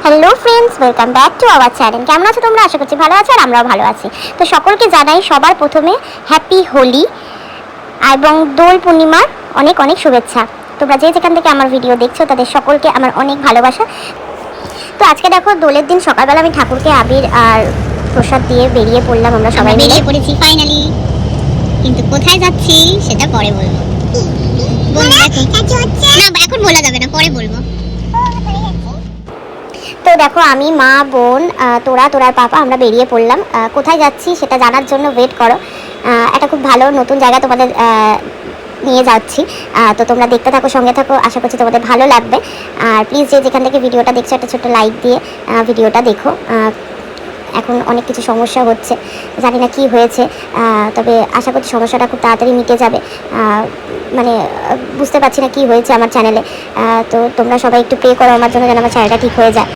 Hello friends, welcome back to our channel. কেমন আছো তোমরা? আশা করছি ভালো আছো আর আমরাও ভালো আছি। তো সকলকে জানাই সবার প্রথমে হ্যাপি হোলি এবং দোল পূর্ণিমার অনেক অনেক শুভেচ্ছা। তোমরা যে যেখান থেকে আমার ভিডিও দেখছো তাদের সকলকে আমার অনেক ভালোবাসা। তো আজকে দেখো দোলের দিন সকালবেলা আমি ঠাকুরকে আবির আর প্রসাদ দিয়ে বেরিয়ে পড়লাম। আমরা সবাই বেরিয়ে পড়েছি ফাইনালি, কিন্তু কোথায় যাচ্ছি সেটা পরে বলবো। না এখন বলা যাবে না, পরে বলবো। তো দেখো আমি, মা, বোন, তোরার পাপা আমরা বেরিয়ে পড়লাম। কোথায় যাচ্ছি সেটা জানার জন্য ওয়েট করো। একটা খুব ভালো নতুন জায়গা তোমাদের নিয়ে যাচ্ছি। তো তোমরা দেখতে থাকো, সঙ্গে থাকো, আশা করছি তোমাদের ভালো লাগবে। আর প্লিজ যে যেখান থেকে ভিডিওটা দেখছো একটা ছোট্ট লাইক দিয়ে ভিডিওটা দেখো। এখন অনেক কিছু সমস্যা হচ্ছে, জানি না কি হয়েছে, তবে আশা করছি সমস্যাটা খুব তাড়াতাড়ি মিটে যাবে। মানে বুঝতে পারছি না কি হয়েছে আমার চ্যানেলে। তো তোমরা সবাই একটু প্রে করো আমার জন্য, যেন আমার চ্যানেলটা ঠিক হয়ে যায়।